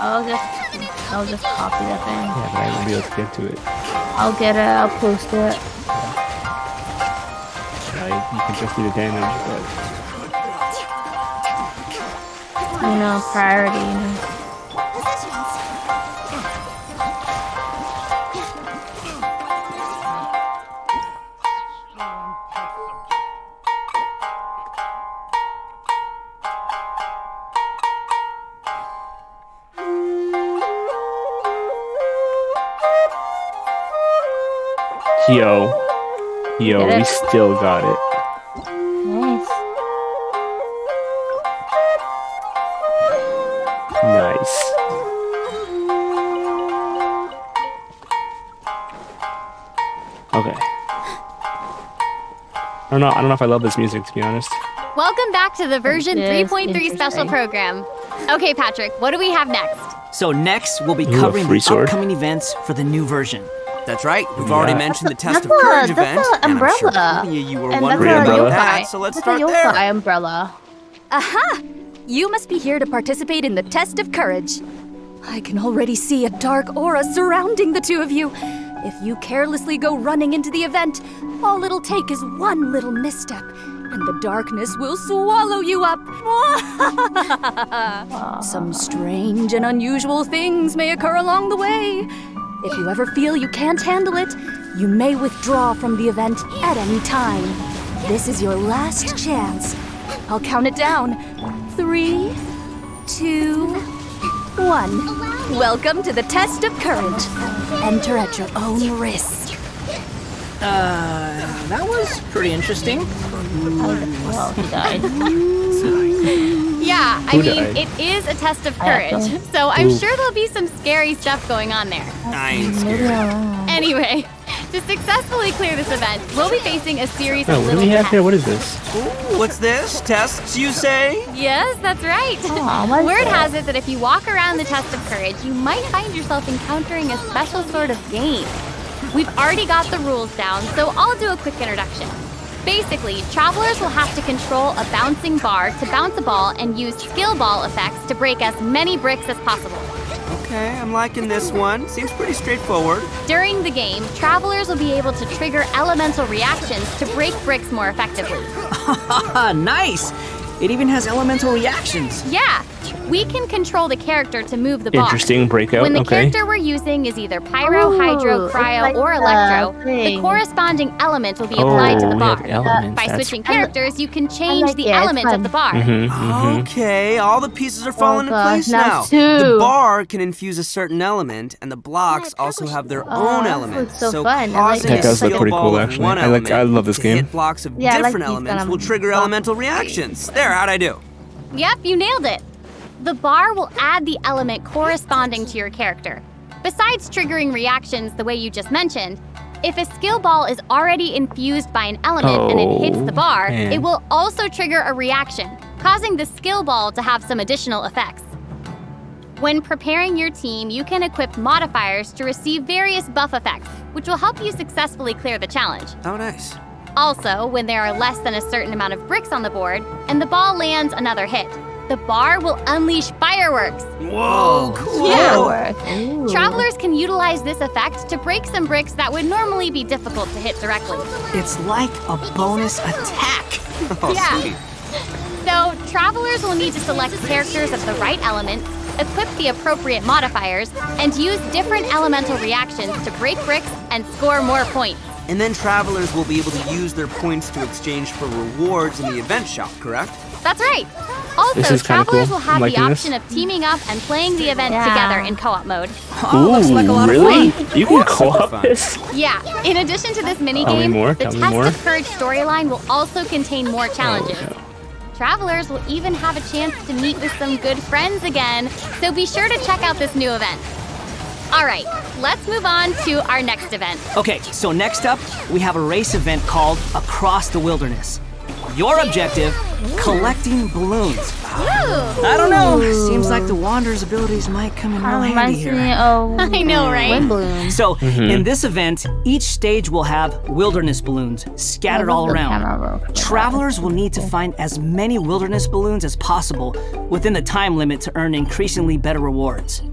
S2: I'll just copy that thing.
S1: Yeah, but I won't be able to get to it.
S2: I'll get it. I'll post it.
S1: You can just do the damage, but...
S2: You know, priority. You know.
S1: Yo,
S2: Get
S1: we
S2: it?
S1: still got it.
S2: Nice.
S1: Nice. Okay. I don't know if I love this music, to be honest.
S8: Welcome back to the version
S2: This is
S8: 3.3 special
S2: interesting.
S8: program. Okay, Patrick, what do we have next?
S7: So next, we'll be
S1: Ooh, a
S7: covering
S1: free
S7: the
S1: sword.
S7: upcoming events for the new version.
S4: That's right. We've already
S1: Yeah.
S4: mentioned the Test of
S2: That's
S4: Courage
S2: a-
S4: event.
S2: that's a
S4: and I'm sure
S2: umbrella.
S4: plenty of you were
S2: And
S4: wondering
S1: that's a
S4: about
S1: yokai.
S4: that, so let's
S2: That's
S4: start
S2: a
S4: there.
S2: yokai umbrella.
S9: Aha! You must be here to participate in the test of courage. I can already see a dark aura surrounding the two of you. If you carelessly go running into the event, all it'll take is one little misstep, and the darkness will swallow you up. Some strange and unusual things may occur along the way. If you ever feel you can't handle it, you may withdraw from the event at any time. This is your last chance. I'll count it down. 3, 2, 1. Welcome to the test of courage. Enter at your own risk.
S7: That was pretty interesting.
S2: Well, he died.
S8: Yeah, I
S1: Who
S8: mean,
S1: died?
S8: it is a test of
S2: Ayato.
S8: courage, so I'm
S1: Ooh.
S8: sure there'll be some scary stuff going on there.
S4: I ain't scared.
S8: Anyway, to successfully clear this event, we'll be facing a series
S1: Oh,
S8: of
S1: what do
S8: little
S1: we have
S8: tests.
S1: here? What is this?
S4: Ooh, what's this? Tests, you say?
S8: Yes, that's right.
S2: Aw, what's
S8: Word
S2: that?
S8: has it that if you walk around the test of courage, you might find yourself encountering a special sort of game. We've already got the rules down, so I'll do a quick introduction. Basically, travelers will have to control a bouncing bar to bounce a ball and use skill ball effects to break as many bricks as possible.
S4: Okay, I'm liking this one. Seems pretty straightforward.
S8: During the game, travelers will be able to trigger elemental reactions to break bricks more effectively.
S7: Ah, nice! It even has elemental reactions.
S8: Yeah, we can control the character to move the bar.
S1: Interesting breakout.
S8: When the
S1: Okay.
S8: character we're using is either pyro,
S2: Ooh,
S8: hydro,
S2: it's
S8: cryo,
S2: like
S8: or
S2: the
S8: electro, the
S2: thing.
S8: corresponding element will be applied to the
S1: we
S8: bar.
S1: have elements.
S8: By
S1: That's-
S8: switching characters, you can change
S2: like
S8: the
S2: it, it's
S8: element of
S2: fun.
S8: the bar.
S4: Okay, all the pieces are falling into
S2: gosh,
S4: place
S2: now
S4: now.
S2: two.
S4: The bar can infuse a certain element, and the blocks also have their own
S2: that
S4: elements.
S2: looks so fun. I like
S4: causing
S2: it.
S4: a
S1: That does look
S4: skill
S1: pretty
S4: ball
S1: cool,
S4: of
S1: actually.
S4: one
S1: I love
S4: element
S1: this
S4: to
S1: game.
S4: hit blocks of
S2: Yeah, I like
S4: different
S2: these
S4: elements
S2: kind of
S4: will trigger
S2: blocks.
S4: elemental reactions. There, how'd I do?
S8: Yep, you nailed it. The bar will add the element corresponding to your character. Besides triggering reactions the way you just mentioned, If a skill ball is already infused by an element and it hits the bar, it will also trigger a reaction, causing the skill ball to have some additional effects. When preparing your team, you can equip modifiers to receive various buff effects, which will help you successfully clear the challenge.
S4: Oh, nice.
S8: Also, when there are less than a certain amount of bricks on the board, and the ball lands another hit, the bar will unleash fireworks.
S4: Whoa, cool.
S8: Yeah. Travelers can utilize this effect to break some bricks that would normally be difficult to hit directly.
S7: It's like a bonus attack.
S8: Yeah. So, travelers will need to select characters of the right element, equip the appropriate modifiers, and use different elemental reactions to break bricks and score more points.
S4: And then travelers will be able to use their points to exchange for rewards in the event shop, correct?
S8: That's right. Also, travelers will have the option
S1: this.
S8: of teaming up and playing the event together in co-op mode.
S7: Oh, looks like a lot
S1: really?
S7: of fun.
S1: You can co-op this?
S8: Yeah, in addition to this minigame,
S1: Tell me more,
S8: the
S1: tell me
S8: Test
S1: more.
S8: of Courage storyline will also contain more challenges.
S1: Oh, no.
S8: Travelers will even have a chance to meet with some good friends again, so be sure to check out this new event. All right, let's move on to our next event.
S7: Okay, so next up, we have a race event called Across the Wilderness. Your objective, collecting balloons. I don't know, seems like the Wanderer's abilities might come in real handy here.
S8: I know, right?
S2: Wind balloon.
S7: So, in this event, each stage will have wilderness balloons scattered all around. Travelers will need to find as many wilderness balloons as possible within the time limit to earn increasingly better rewards.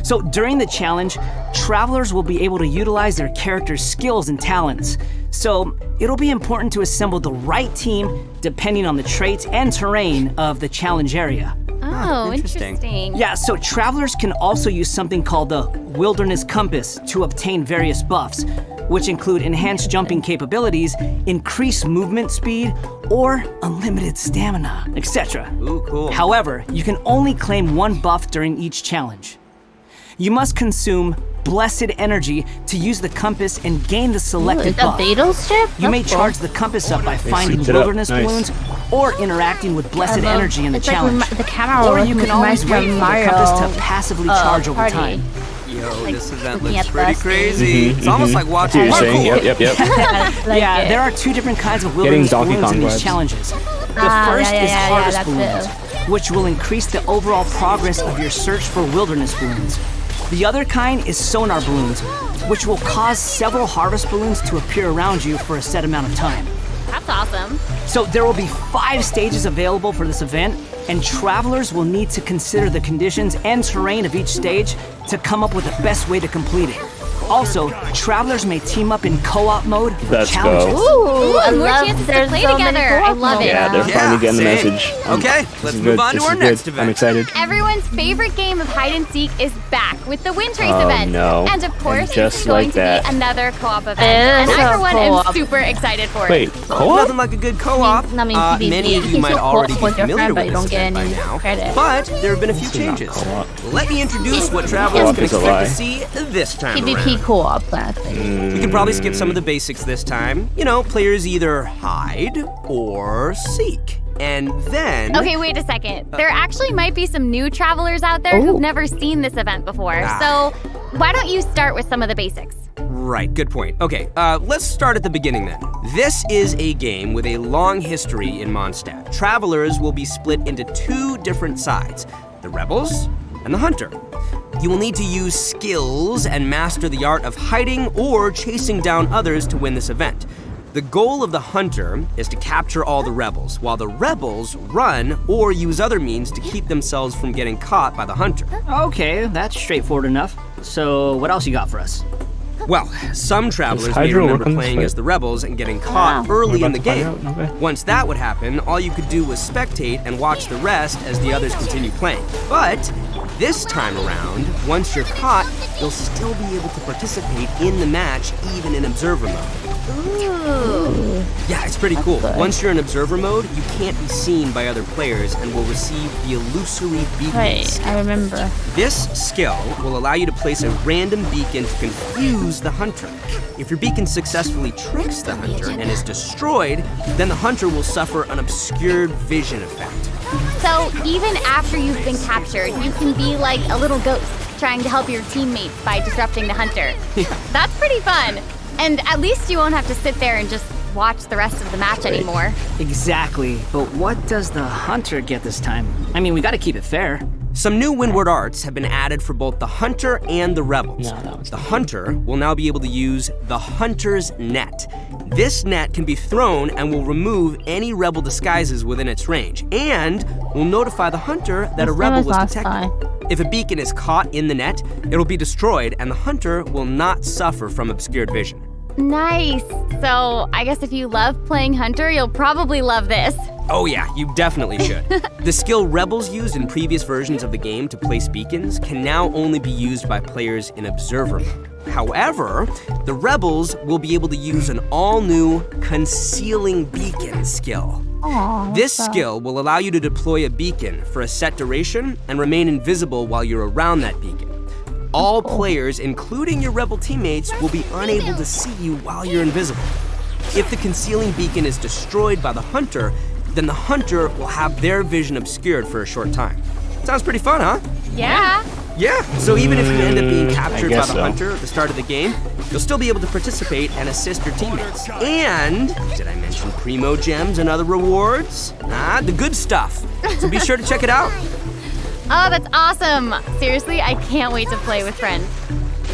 S7: So during the challenge, travelers will be able to utilize their character's skills and talents. So it'll be important to assemble the right team depending on the traits and terrain of the challenge area.
S8: Oh,
S4: interesting.
S8: interesting.
S7: Yeah, so travelers can also use something called the Wilderness Compass to obtain various buffs, which include enhanced jumping capabilities, increased movement speed, or unlimited stamina, etc.
S4: Ooh, cool.
S7: However, you can only claim one buff during each challenge. You must consume blessed energy to use the compass and gain the selected
S2: It's a
S7: buff.
S2: beetle strip?
S7: You may
S2: That's cool.
S7: charge the compass up by finding
S1: synced it up.
S7: wilderness
S1: Nice.
S7: balloons or interacting with blessed energy in the
S2: It's
S7: challenge.
S2: Like the camera
S7: Or
S2: work
S7: you can
S2: reminds
S7: always
S2: me
S7: wait
S2: of
S7: for the
S2: Mario,
S7: compass to passively charge over
S2: party.
S7: time.
S4: Yo, this event
S2: looking
S4: looks
S2: at
S4: pretty
S2: bus
S4: crazy. It's almost like watching
S1: You're saying,
S4: parkour.
S1: yep.
S7: Yeah, there are two different kinds of wilderness
S1: Donkey
S7: balloons in
S1: Kong
S7: these
S1: vibes.
S7: challenges. The first is harvest
S2: that's
S7: balloons, which will increase the overall progress of your search for wilderness balloons. The other kind is sonar balloons, which will cause several harvest balloons to appear around you for a set amount of time.
S8: That's awesome.
S7: So there will be 5 stages available for this event, and travelers will need to consider the conditions and terrain of each stage to come up with the best way to complete it. Also, travelers may team up in co-op mode for
S1: Let's go.
S7: challenges.
S2: Ooh, I
S8: more
S2: love
S8: chances to
S2: there's
S8: play
S2: so many
S8: together. I
S2: co-op
S8: love it.
S1: Yeah, they're finally getting the
S4: same.
S1: message.
S4: Okay,
S1: This
S4: let's
S1: is
S4: move
S1: good.
S4: on to
S1: This
S4: our
S1: is
S4: next
S1: good.
S4: event.
S1: I'm excited.
S8: Everyone's favorite game of hide and seek is back with the Wind Trace
S1: Oh,
S8: event.
S1: no.
S8: And of course,
S1: Just
S8: this is going
S1: like
S8: to
S1: that.
S8: be another co-op event.
S2: It is
S8: And I,
S2: a
S8: for one, am
S2: co-op.
S8: super excited for
S1: Wait,
S8: it.
S1: co-op?
S4: Nothing like a good co-op.
S2: I mean, PvP.
S4: Many of you
S2: You
S4: might
S2: can
S4: already be
S2: co-op with your
S4: familiar
S2: friend, but
S4: with
S2: you
S4: this
S2: don't get
S4: event by
S2: any
S4: now.
S2: credit.
S4: But there have been a few
S1: This is not
S4: changes.
S1: co-op.
S4: Let me introduce what travelers
S1: Co-op
S4: can
S1: is a
S4: expect
S1: lie.
S4: to see this time
S2: PvP
S4: around.
S2: co-op kind of thing.
S4: We can probably skip some of the basics this time. You know, players either hide or seek. And then...
S8: Okay, wait a second. There actually might be some new travelers out there who've never seen this event before. So why don't you start with some of the basics?
S4: Right, good point. Okay, let's start at the beginning then. This is a game with a long history in Mondstadt. Travelers will be split into 2 different sides, the Rebels and the Hunter. You will need to use skills and master the art of hiding or chasing down others to win this event. The goal of the Hunter is to capture all the Rebels, while the Rebels run or use other means to keep themselves from getting caught by the Hunter.
S7: Okay, that's straightforward enough. So what else you got for us?
S4: Well, some travelers may
S1: Hydro
S4: remember
S1: work on this
S4: playing
S1: fight?
S4: as the Rebels and getting caught early in the
S1: We're
S4: game.
S1: about to find out? Okay.
S4: Once that would happen, all you could do was spectate and watch the rest as the others continue playing. But this time around, once you're caught, you'll still be able to participate in the match even in observer mode.
S8: Ooh.
S4: Yeah, it's pretty cool. Once you're in observer mode, you can't be seen by other players and will receive the illusory beacon
S2: Wait,
S4: skill.
S2: I remember.
S4: This skill will allow you to place a random beacon to confuse the hunter. If your beacon successfully tricks the hunter and is destroyed, then the hunter will suffer an obscured vision effect.
S8: So even after you've been captured, you can be like a little ghost trying to help your teammates by disrupting the hunter. That's pretty fun. And at least you won't have to sit there and just watch the rest of the match anymore.
S7: Exactly. But what does the hunter get this time? I mean, we gotta keep it fair.
S4: Some new windward arts have been added for both the hunter and the rebels. The hunter will now be able to use the hunter's net. This net can be thrown and will remove any rebel disguises within its range, and will notify the hunter that a rebel was detected. If a beacon is caught in the net, it'll be destroyed, and the hunter will not suffer from obscured vision.
S8: Nice. So I guess if you love playing hunter, you'll probably love this.
S4: Oh yeah, you definitely should. The skill rebels used in previous versions of the game to place beacons can now only be used by players in observer mode. However, the rebels will be able to use an all-new concealing beacon skill. This skill will allow you to deploy a beacon for a set duration and remain invisible while you're around that beacon. All players, including your rebel teammates, will be unable to see you while you're invisible. If the concealing beacon is destroyed by the hunter, then the hunter will have their vision obscured for a short time. Sounds pretty fun, huh?
S8: Yeah.
S4: Yeah, so even if you end up being captured by the hunter at the start of the game, you'll still be able to participate and assist your teammates. And, did I mention Primo Gems and other rewards? The good stuff. So be sure to check it out.
S8: Oh, that's awesome. Seriously, I can't wait to play with friends.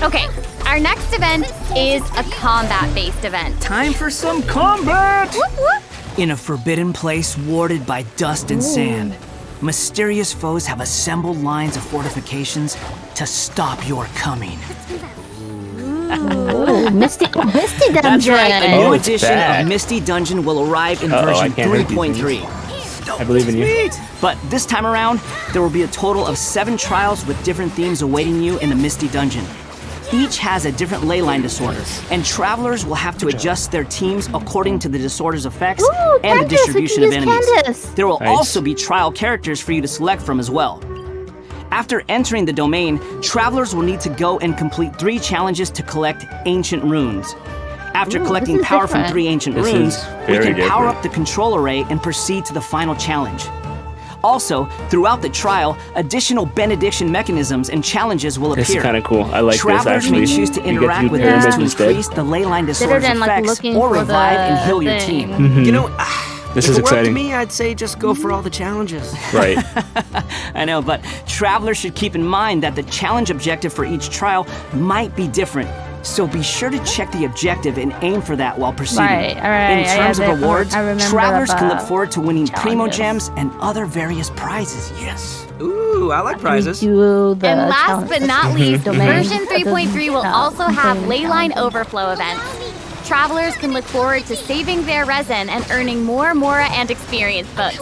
S8: Okay, our next event is a combat-based event.
S7: Time for some combat!
S8: Whoop, whoop.
S7: In a forbidden place warded by dust and sand, mysterious foes have assembled lines of fortifications to stop your coming.
S2: Ooh, Misty Dungeon.
S7: That's right, a new
S1: it's
S7: edition
S1: back.
S7: of Misty Dungeon will arrive in
S1: I
S7: version
S1: can't read these
S7: 3.3.
S1: I believe in you.
S7: But this time around, there will be a total of 7 trials with different themes awaiting you in the Misty Dungeon. Each has a different leyline disorder, and travelers will have to adjust their teams according to the disorder's effects and the distribution of enemies. There will also be trial characters for you to select from as well. After entering the domain, travelers will need to go and complete 3 challenges to collect ancient runes. After collecting power from 3 ancient runes, we can power up the control array and proceed to the final challenge. Also, throughout the trial, additional benediction mechanisms and challenges will appear.
S1: This is kind of cool. I like
S7: Travelers
S1: this, actually.
S7: may choose to interact with
S1: pyramids
S7: them to
S1: instead.
S7: increase the leyline disorder's
S2: than, like,
S7: effects
S2: looking
S7: or
S2: for
S7: revive
S2: the
S7: and heal your
S2: thing.
S7: team.
S4: You know,
S1: This
S4: if
S1: is
S4: it were up to
S1: exciting.
S4: me, I'd say just go for all the challenges.
S1: Right.
S7: I know, but travelers should keep in mind that the challenge objective for each trial might be different. So be sure to check the objective and aim for that while proceeding.
S2: Right, all right,
S7: In terms of rewards,
S2: I remember
S7: travelers can look
S2: about
S7: forward to winning Primo
S2: challenges.
S7: Gems and other various prizes. Yes.
S4: Ooh, I like prizes.
S2: Do the
S8: And last
S2: challenge-
S8: but not least,
S2: domain.
S8: version 3.3 will also have leyline
S2: challenge.
S8: overflow events. Travelers can look forward to saving their resin and earning more Mora and experience books.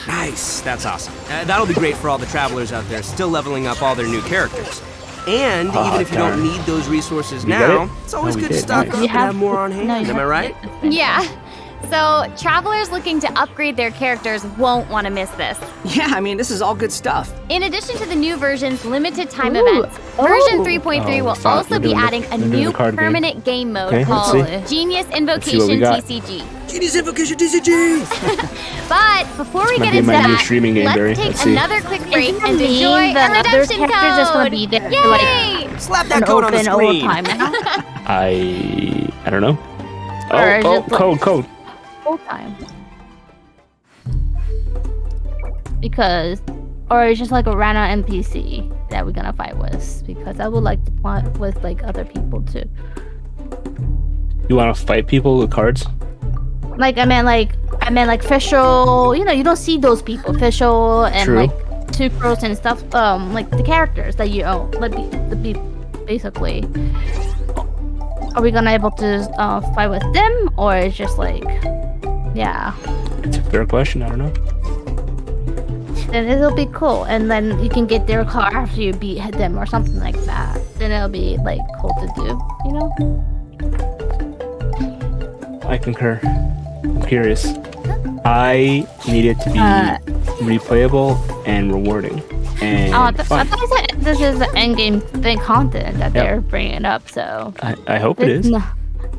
S4: Nice, that's awesome. That'll be great for all the travelers out there still leveling up all their new characters. And even if you don't need those resources
S1: You get
S4: now,
S1: it?
S4: it's always
S1: Oh, we
S4: good to
S1: did.
S4: stock
S1: Nice.
S4: up
S2: You
S4: and have
S2: have-
S4: more on hand.
S2: no, you
S4: Am I
S2: have-
S4: right?
S8: Yeah. So, travelers looking to upgrade their characters won't want to miss this.
S7: Yeah, I mean, this is all good stuff.
S8: In addition to the new version's limited time
S2: Ooh.
S8: events, version
S2: Oh.
S8: 3.3
S1: Oh,
S8: will
S1: stop.
S8: also
S1: You're
S8: be
S1: doing the-
S8: adding a
S1: you're doing
S8: new
S1: the card game.
S8: permanent game mode
S1: Okay, let's
S8: called
S1: see.
S8: Genius
S1: see what we
S8: Invocation
S1: got.
S8: TCG.
S4: Genius Invocation TCG!
S8: But before we
S1: might
S8: get
S1: be
S8: into
S1: my new
S8: that,
S1: streaming game, Barry.
S8: let's take
S1: Let's see.
S8: another quick break
S2: Isn't
S8: and
S2: that mean
S8: enjoy
S2: that
S8: our
S2: other
S8: redemption
S2: characters
S8: code.
S2: just gonna be there for, like,
S8: Yay!
S4: Slap that
S2: an
S4: code on the
S2: open all the
S4: screen.
S2: time now.
S1: I don't know.
S2: Or
S1: Oh,
S2: just, like-
S1: code.
S2: Full time. Because, or it's just like a random NPC that we're gonna fight with. Because I would like to fight with like other people too.
S1: You want to fight people with cards?
S2: Like I meant like official. You know, you don't see those people. Official and
S1: True.
S2: like sucrose and stuff. Like the characters that you own. Like basically. Are we gonna able to fight with them, or it's just like, yeah?
S1: It's a fair question. I don't know.
S2: Then it'll be cool, and then you can get their car after you beat them or something like that. Then it'll be like cool to do, you know?
S1: I concur. I'm curious. I need it to be replayable and rewarding. And
S2: I
S1: fun.
S2: thought you said this is the endgame thing content that they're bringing up, so
S1: I hope it is.
S2: no,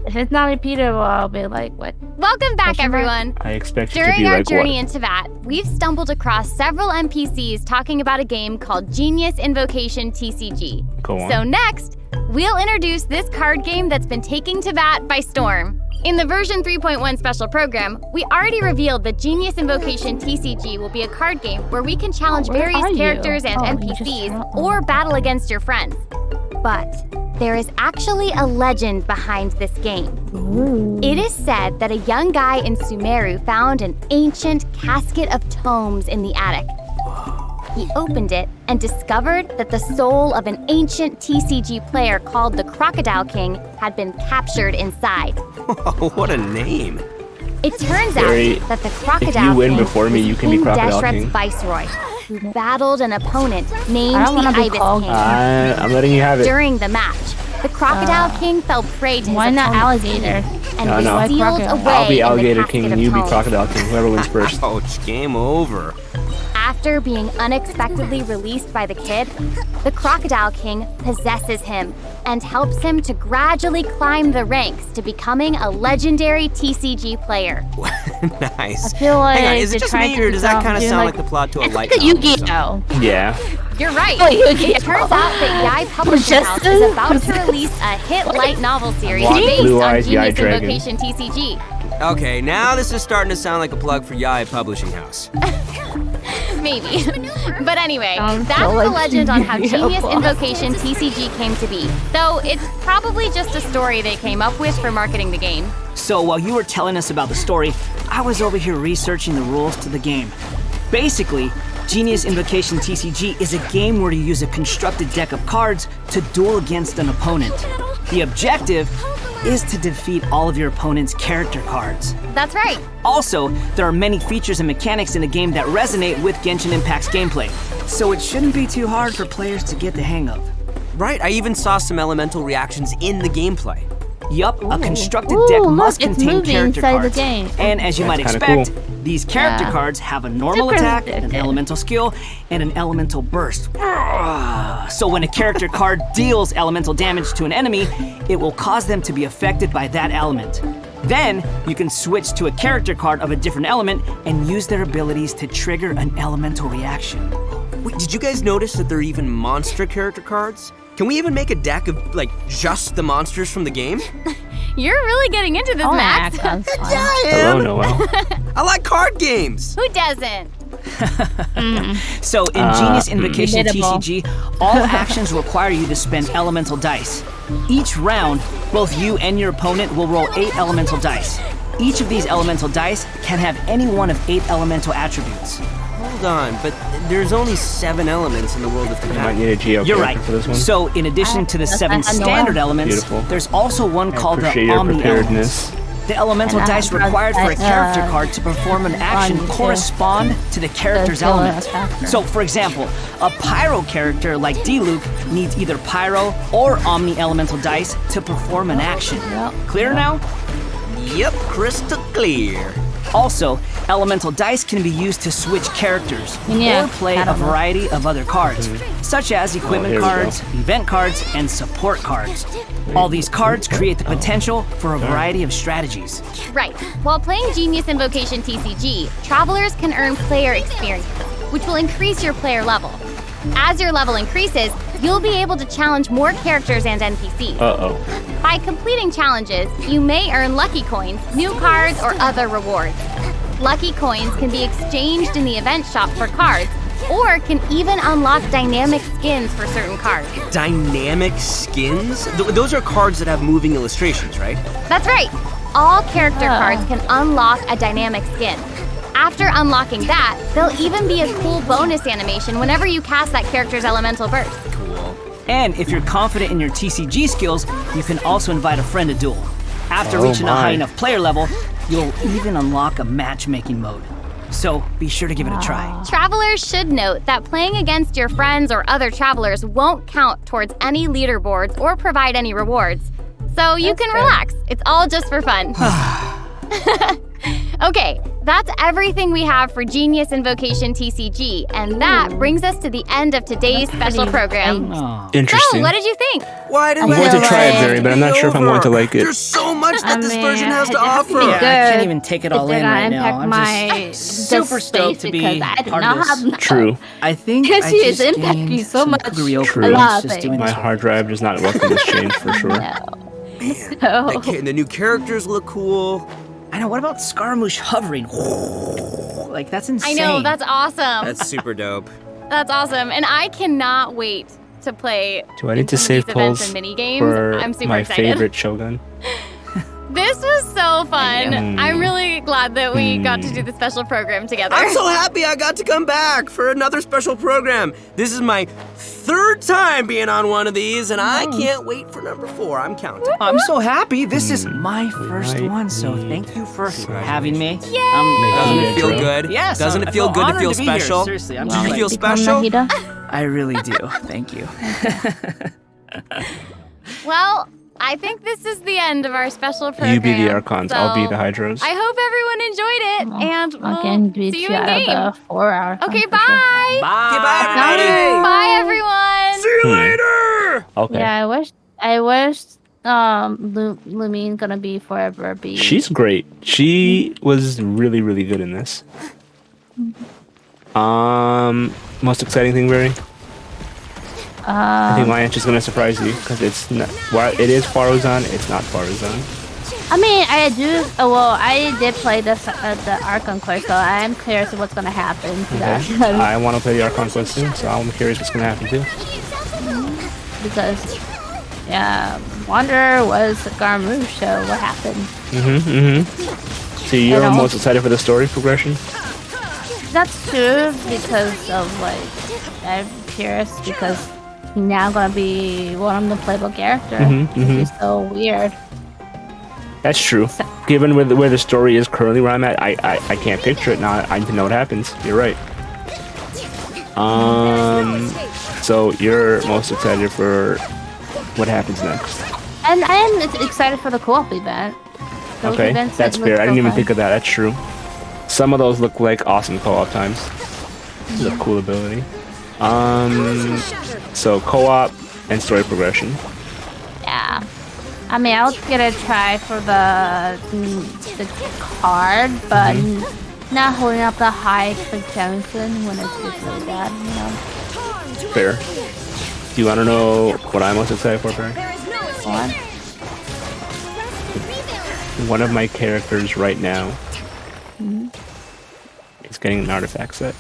S2: if if it's not repeatable, I'll be like, what?
S8: Welcome back, everyone.
S1: I expect you to
S8: During
S1: be
S8: our
S1: like,
S8: journey
S1: what?
S8: into VAT, we've stumbled across several NPCs talking about a game called Genius Invocation TCG.
S1: Go on.
S8: So next, we'll introduce this card game that's been taking to VAT by storm. In the version 3.1 special program, we already revealed that Genius Invocation TCG will be a card game where we can challenge
S2: Where
S8: various
S2: are you?
S8: characters and
S2: Oh, you just
S8: NPCs
S2: dropped
S8: or battle against your friends. But there is actually a legend behind this game. It is said that a young guy in Sumeru found an ancient casket of tomes in the attic. He opened it and discovered that the soul of an ancient TCG player called the Crocodile King had been captured inside.
S4: What a name.
S8: It turns
S1: Very-
S8: out that the Crocodile
S1: If you win
S8: King
S1: before me,
S8: was
S1: you can be
S8: King
S1: Crocodile
S8: Deshret's
S1: King.
S8: viceroy, who battled an opponent named
S2: I don't
S8: the
S2: wanna be
S8: Ibis
S2: called
S8: King.
S1: I'm letting you have it.
S8: During the match, the Crocodile King fell prey to his
S2: Why not
S8: opponent's
S2: alligator?
S8: scheme and
S1: No,
S8: was
S1: no.
S8: sealed
S2: Crocodile.
S8: away
S1: I'll be
S8: in the
S1: Alligator
S8: casket
S1: King
S8: of
S1: and you be
S8: tomes.
S1: Crocodile King. Whoever wins first.
S4: Ouch, game over.
S8: After being unexpectedly released by the kid, the Crocodile King possesses him and helps him to gradually climb the ranks to becoming a legendary TCG player.
S4: Nice.
S2: I feel like
S4: Hang on, is
S2: they
S4: it just
S2: tried
S4: me
S2: to
S4: or does that kind of
S2: do
S4: sound
S2: like-
S4: like the plot to a
S2: It's
S4: light
S2: like a
S4: novel or something?
S2: Yu-Gi-Oh!
S1: Yeah.
S8: You're right.
S2: Oh, Yu-Gi-Oh!
S8: It turns out that Yai Publishing House is about to release a hit light novel series
S1: Watch
S8: based
S1: Blue
S8: on
S1: Eyes Yai
S8: Genius
S1: Dragon.
S8: Invocation TCG.
S4: Okay, now this is starting to sound like a plug for Yai Publishing House.
S8: Maybe. But anyway,
S2: Sounds
S8: that's
S2: so
S8: the
S2: like
S8: legend on how
S2: Yu-Gi-Oh!
S8: Genius Invocation TCG came to be. Though it's probably just a story they came up with for marketing the game.
S7: So while you were telling us about the story, I was over here researching the rules to the game. Basically, Genius Invocation TCG is a game where you use a constructed deck of cards to duel against an opponent. The objective is to defeat all of your opponent's character cards.
S8: That's right.
S7: Also, there are many features and mechanics in the game that resonate with Genshin Impact's gameplay, so it shouldn't be too hard for players to get the hang of.
S4: Right, I even saw some elemental reactions in the gameplay.
S7: Yup, a constructed
S2: Ooh,
S7: deck
S2: look,
S7: must
S2: it's
S7: contain
S2: moving
S7: character
S2: inside the
S7: cards.
S2: game.
S7: And as you might
S1: That's kinda
S7: expect, these character
S2: Yeah.
S7: cards have a normal
S2: Super
S7: attack, an
S2: addictive.
S7: elemental skill, and an elemental burst. So when a character card deals elemental damage to an enemy, it will cause them to be affected by that element. Then, you can switch to a character card of a different element and use their abilities to trigger an elemental reaction.
S4: Wait, did you guys notice that there are even monster character cards? Can we even make a deck of, like, just the monsters from the game?
S8: You're really getting into this,
S2: Oh,
S8: Max.
S2: yeah, sounds fun.
S1: Hello, Noel.
S4: I like card games!
S8: Who doesn't?
S7: So in Genius
S1: Hmm.
S7: Invocation
S2: Debatable.
S7: TCG, all actions require you to spend elemental dice. Each round, both you and your opponent will roll 8 elemental dice. Each of these elemental dice can have any one of 8 elemental attributes.
S4: Hold on, but there's only 7 elements in the world of the
S1: I might need a Geo
S7: You're
S1: character
S7: right.
S1: for this one.
S7: So in addition to the
S2: That's
S7: 7
S2: not a Noah.
S7: standard elements,
S1: Beautiful.
S7: there's also one
S1: I
S7: called the
S1: appreciate your
S7: Omni
S1: preparedness.
S7: element. The elemental
S2: And I
S7: dice
S2: have
S7: required for a
S2: that,
S7: character card to perform an action
S2: on, too.
S7: correspond to the character's
S2: skill
S7: element.
S2: attacker.
S7: So, for example, a Pyro character like D-Luke needs either Pyro or Omni elemental dice to perform an action.
S2: Yep.
S7: Clear now?
S4: Yep, crystal clear.
S7: Also, elemental dice can be used to switch characters
S2: Yeah,
S7: or play
S2: I
S7: a
S2: don't know.
S7: variety of other cards, such as equipment
S1: here we go.
S7: cards, event cards, and support cards. All these cards create the potential for a variety of strategies.
S8: Right. While playing Genius Invocation TCG, travelers can earn player experience, which will increase your player level. As your level increases, you'll be able to challenge more characters and NPCs.
S1: Uh-oh.
S8: By completing challenges, you may earn lucky coins, new cards, or other rewards. Lucky coins can be exchanged in the event shop for cards, or can even unlock dynamic skins for certain cards.
S4: Dynamic skins? Those are cards that have moving illustrations, right?
S8: That's right. All character cards can unlock a dynamic skin. After unlocking that, there'll even be a cool bonus animation whenever you cast that character's elemental burst.
S4: Cool.
S7: And if you're confident in your TCG skills, you can also invite a friend to duel. After
S1: Oh
S7: reaching a high
S1: my.
S7: enough player level, you'll even unlock a matchmaking mode. So be sure to give it a try.
S8: Travelers should note that playing against your friends or other travelers won't count towards any leaderboards or provide any rewards. So you can relax. It's all just for fun. Okay, that's everything we have for Genius Invocation TCG, and that brings us to the end of today's special program.
S1: Interesting.
S8: So, what did you think?
S4: Why did
S1: I'm
S4: we
S1: going to
S4: have
S1: try it,
S4: to
S1: Barry, but I'm not sure if I'm going to like it.
S4: There's so much that this
S2: I
S4: version
S2: mean,
S4: has to
S2: I have to be
S4: offer.
S7: Yeah, I can't even take it all in right now. I'm just super stoked to be part of this.
S1: True.
S7: I think
S2: Yes,
S7: I
S2: she is
S7: just
S2: impacting
S7: gained
S2: so
S7: some
S2: much.
S7: real
S1: True.
S2: A lot of
S7: just doing
S2: things.
S1: My
S7: this
S1: hard drive does not welcome this change for sure.
S4: The new characters look cool.
S7: I know, what about Scaramouche hovering? Like, that's
S8: I
S7: insane.
S8: know, that's awesome.
S4: That's super dope.
S8: That's awesome, and I cannot wait to play.
S1: Do I need to
S8: some of
S1: save
S8: these events
S1: polls
S8: and mini games.
S1: for
S8: I'm super
S1: my
S8: excited.
S1: favorite Shogun?
S8: This was so fun.
S1: Mm.
S8: I'm really glad that we got to do the special program together.
S4: I'm so happy I got to come back for another special program. This is my third time being on one of these, and I can't wait for number 4. I'm counting.
S7: I'm so happy. This is my first one, so thank you for having me.
S8: Yay!
S4: Doesn't it feel good?
S7: Yes.
S4: Doesn't
S7: I
S4: it feel good to
S7: honored
S4: feel
S7: be here.
S4: special?
S7: Seriously,
S4: Did you feel special?
S7: I really do. Thank you.
S8: Well, I think this is the end of our special program.
S1: You be the Archons, I'll be
S8: so
S1: the Hydros.
S8: I hope everyone enjoyed it, and
S2: Again,
S8: we'll
S2: beat
S8: see you
S2: you
S8: in
S2: out
S8: game.
S2: of the 4 hour.
S8: Okay, bye.
S7: Bye.
S4: Bye, everybody.
S8: Bye, everyone.
S4: See you later.
S1: Okay.
S2: Yeah, I wish Lumine gonna be forever be.
S1: She's great. She was really, really good in this. Most exciting thing, Barry? I think my answer's gonna surprise you because it's not. While it is Faruzan, it's not Faruzan.
S2: I mean, I do. I did play the Archon quest, so I am curious what's gonna happen to
S1: Okay.
S2: that.
S1: I want to play the Archon quest too, so I'm curious what's gonna happen too.
S2: Because, yeah, Wander was Garmouche, so what happened?
S1: So you're
S2: know.
S1: most excited for the story progression?
S2: That's true because of I'm curious because he's now gonna be one of the playable character. He's so weird.
S1: That's true. Given where the story is currently where I'm at, I can't picture it now. I need to know what happens. You're right. So you're most excited for what happens next?
S2: And I am excited for the co-op event. Those
S1: Okay,
S2: events
S1: that's
S2: look
S1: fair. I
S2: so
S1: didn't even
S2: fun.
S1: think of that. That's true. Some of those look like awesome co-op times. This is a cool ability. So co-op and story progression.
S2: Yeah. I mean, I'll give it a try for the card, but not holding up the high expectation when it's just really bad, you know?
S1: Fair. Do you want to know what I'm most excited for, Barry?
S2: What?
S1: One of my characters right now is getting an artifact set.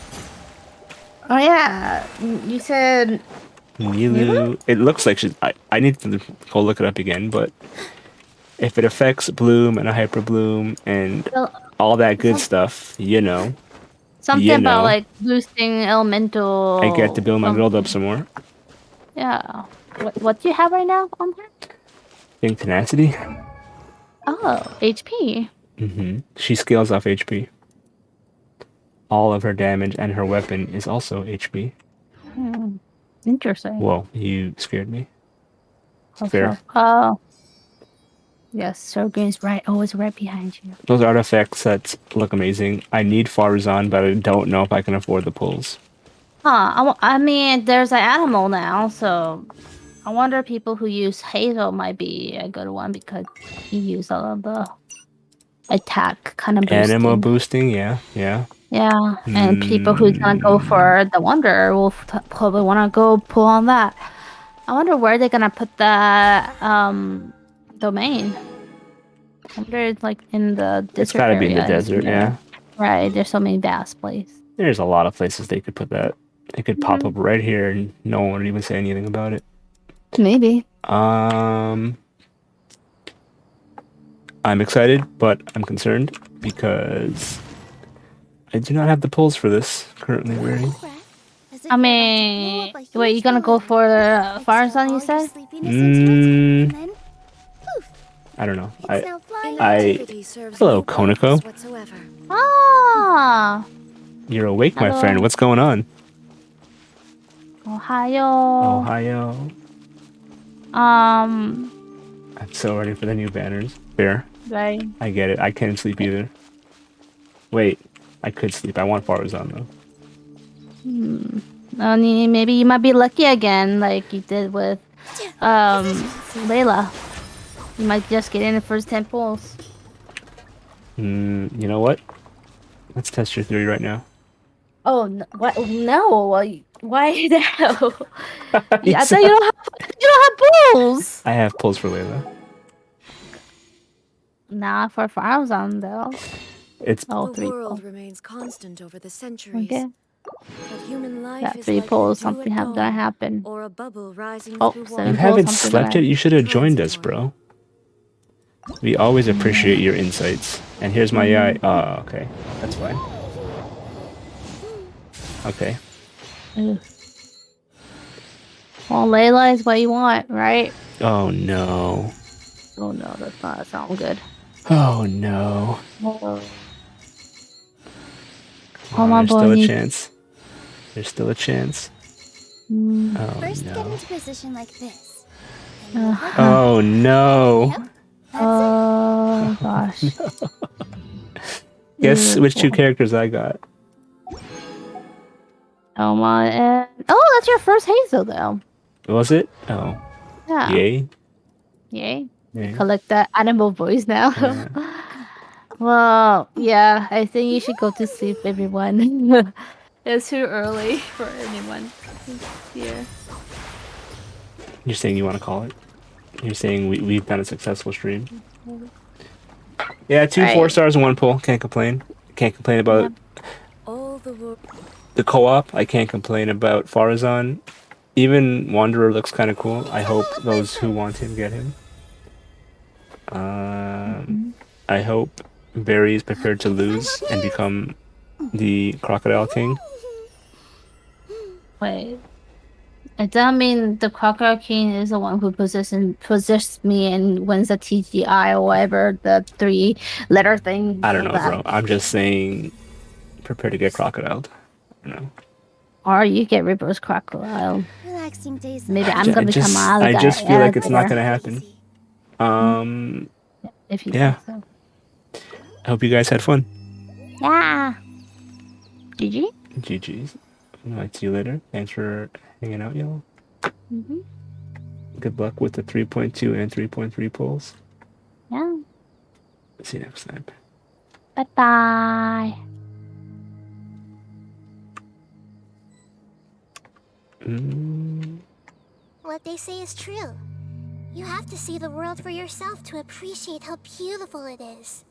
S2: Oh yeah, you said
S1: Milu. It looks like she's. I need to go look it up again, but if it affects Bloom and a Hyper Bloom and all that good stuff, you know,
S2: something
S1: you
S2: about
S1: know.
S2: like boosting elemental.
S1: I get to build my build up some more.
S2: Yeah. What do you have right now on her?
S1: I think tenacity.
S2: Oh, HP.
S1: She scales off HP. All of her damage and her weapon is also HP.
S2: Interesting.
S1: Whoa, you scared me.
S2: Also,
S1: Fair.
S2: Oh. Yes, Shogun's always right behind you.
S1: Those artifact sets look amazing. I need Faruzan, but I don't know if I can afford the pulls.
S2: I mean, there's an animal now, so I wonder if people who use Hazel might be a good one because he used all of the attack kind of boosting.
S1: Anemo boosting, yeah.
S2: Yeah, and people who's gonna go for the Wanderer will probably want to go pull on that. I wonder where they're gonna put the domain. I wonder it's like in the desert.
S1: It's gotta be in the
S2: areas,
S1: desert,
S2: you know?
S1: yeah.
S2: Right, there's so many vast places.
S1: There's a lot of places they could put that. It could pop up right here and no one would even say anything about it.
S2: Maybe.
S1: I'm excited, but I'm concerned because I do not have the pulls for this currently, Barry.
S2: I mean, wait, you gonna go for Farzan, you said?
S1: I don't know. Hello, Konako.
S2: Ah,
S1: You're awake, my
S2: Hello.
S1: friend. What's going on?
S2: Ohio.
S1: Ohio.
S2: Um,
S1: I'm so ready for the new banners. Fair.
S2: right.
S1: I get it. I can't sleep either. Wait, I could sleep. I want Farazan though.
S2: Maybe you might be lucky again, like you did with Layla. You might just get in the first 10 pulls.
S1: You know what? Let's test your theory right now.
S2: Oh no! What? No! Why no?
S1: You
S2: I thought
S1: said-
S2: you don't have pulls.
S1: I have pulls for Layla.
S2: Nah, for Farazan though.
S1: It's
S2: Oh,
S10: The
S2: 3
S10: world
S2: pulls.
S10: remains constant over the centuries.
S2: Okay.
S10: But human life
S2: Got
S10: is
S2: 3
S10: like the
S2: pulls.
S10: dew
S2: Something
S10: at
S2: gonna
S10: dawn,
S2: happen.
S10: or a bubble rising
S2: Oh,
S10: through
S2: 7
S10: water.
S1: you
S2: pulls.
S1: haven't
S2: Something
S1: slept yet.
S2: gonna.
S1: You should have joined us, bro. We always appreciate your insights. And here's my eye. Oh, okay. That's fine. Okay.
S2: Ugh. Well, Layla is what you want, right?
S1: Oh no.
S2: Oh no, that's not sound good.
S1: Oh no.
S2: Oh,
S1: Come on,
S2: my
S1: there's still a
S2: boy.
S1: chance. There's still a chance. Oh
S5: First, get
S1: no.
S5: into position like this.
S1: Oh no.
S2: Oh gosh.
S1: Guess which 2
S2: Beautiful.
S1: characters I got.
S2: Oh my, and oh, that's your first Hazel though.
S1: Was it? Oh.
S2: Yeah.
S1: Yay.
S2: Yay.
S1: Yay.
S2: Collect that animal voice now.
S1: Yeah.
S2: Well, yeah, I think you should go to sleep, everyone. It's too early for anyone here.
S1: You're saying you want to call it? You're saying we've done a successful stream? Yeah, 2
S2: Right.
S1: 4 stars and 1 pull. Can't complain. Can't complain about
S10: All the world.
S1: the co-op. I can't complain about Farazan. Even Wanderer looks kind of cool. I hope those who want him get him. I hope Barry is prepared to lose and become the Crocodile King.
S2: Wait. Does that mean the Crocodile King is the one who possesses me and wins the TGI or whatever, the 3-letter thing?
S1: I don't
S2: of
S1: know,
S2: that?
S1: bro. I'm just saying, prepare to get crocodiled. You know.
S2: Or you get reverse crocodile.
S5: Relaxing days.
S2: Maybe I'm gonna become an
S1: I
S2: alligator.
S1: just feel like it's not gonna happen.
S2: If you
S1: Yeah.
S2: think so.
S1: I hope you guys had fun.
S2: Yeah. GG.
S1: GG's. I'll see you later. Thanks for hanging out, y'all. Good luck with the 3.2 and 3.3 polls.
S2: Yeah.
S1: See you next time.
S2: Bye bye.
S5: What they say is true. You have to see the world for yourself to appreciate how beautiful it is.